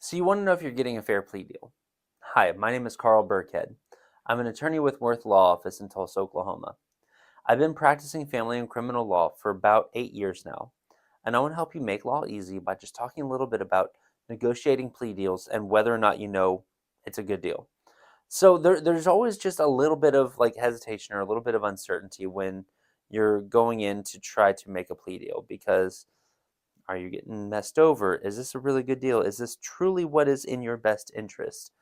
So you want to know if you're getting a fair plea deal. Hi, my name is Carl Birkhead. I'm an attorney with Worth Law Office in Tulsa, Oklahoma. I've been practicing family and criminal law for about 8 years now, and I want to help you make law easy by just talking a little bit about negotiating plea deals and whether or not you know it's a good deal. So there's always just a little bit of like hesitation or a little bit of uncertainty when you're going in to try to make a plea deal because are you getting messed over? Is this a really good deal? Is this truly what is in your best interest?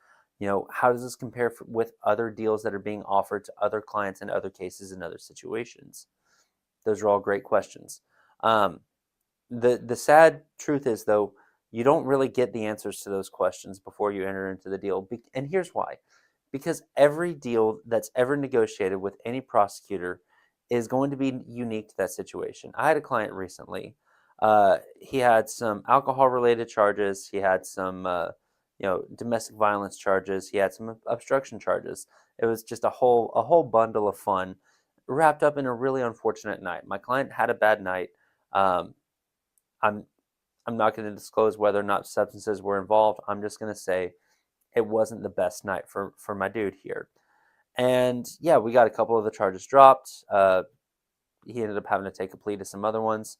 How does this compare with other deals that are being offered to other clients in other cases in other situations? Those are all great questions. Um, the sad truth is, though, you don't really get the answers to those questions before you enter into the deal. And here's why. Because every deal that's ever negotiated with any prosecutor is going to be unique to that situation. I had a client recently. He had some alcohol-related charges. He had some, domestic violence charges. He had some obstruction charges. It was just a whole bundle of fun, wrapped up in a really unfortunate night. My client had a bad night. Um, I'm I'm not going to disclose whether or not substances were involved. I'm just going to say it wasn't the best night for my dude here. And yeah, we got a couple of the charges dropped. He ended up having to take a plea to some other ones.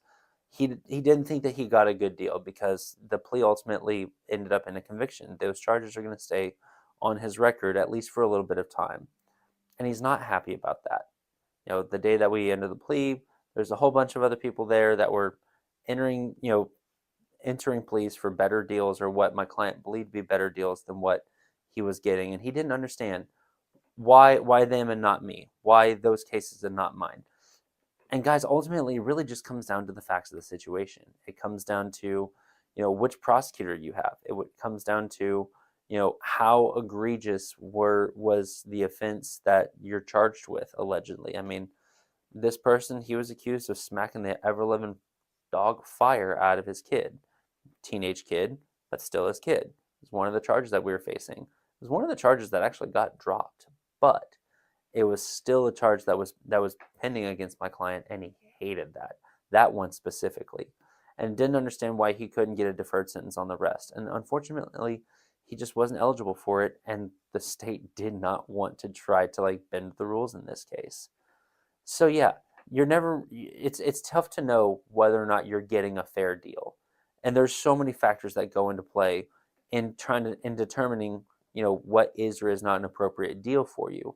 He didn't think that he got a good deal because the plea ultimately ended up in a conviction. Those charges are going to stay on his record at least for a little bit of time, and he's not happy about that. The day that we ended the plea, there's a whole bunch of other people there that were entering, entering pleas for better deals or what my client believed to be better deals than what he was getting, and he didn't understand why them and not me, why those cases and not mine. And guys, ultimately, it really just comes down to the facts of the situation. It comes down to, which prosecutor you have. Comes down to, how egregious was the offense that you're charged with, allegedly. I mean, this person, he was accused of smacking the ever-living dog fire out of his kid. Teenage kid, but still his kid. It was one of the charges that we were facing. It was one of the charges that actually got dropped, but it was still a charge that was pending against my client, and he hated that one specifically, and didn't understand why he couldn't get a deferred sentence on the rest. And unfortunately, he just wasn't eligible for it, and the state did not want to try to like bend the rules in this case. So yeah, it's tough to know whether or not you're getting a fair deal. And there's so many factors that go into play in determining, what is or is not an appropriate deal for you.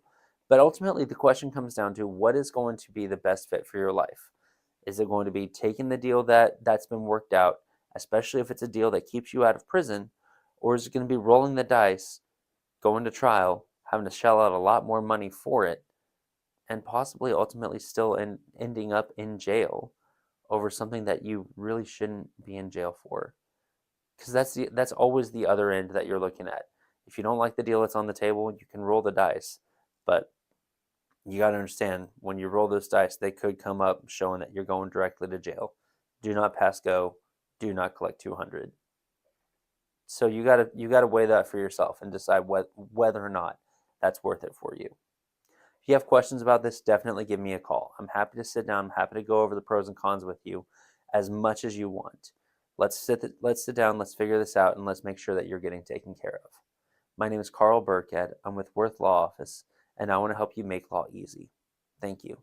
But ultimately the question comes down to what is going to be the best fit for your life. Is it going to be taking the deal that's been worked out, especially if it's a deal that keeps you out of prison, or is it going to be rolling the dice, going to trial, having to shell out a lot more money for it, and possibly ultimately still ending up in jail over something that you really shouldn't be in jail for? Because that's always the other end that you're looking at. If you don't like the deal that's on the table, you can roll the dice, but you got to understand when you roll those dice, they could come up showing that you're going directly to jail. Do not pass go. Do not collect 200. So you gotta weigh that for yourself and decide whether or not that's worth it for you. If you have questions about this, definitely give me a call. I'm happy to sit down. I'm happy to go over the pros and cons with you as much as you want. Let's sit down, let's figure this out, and let's make sure that you're getting taken care of. My name is Carl Birkhead. I'm with Worth Law Office, and I want to help you make law easy. Thank you.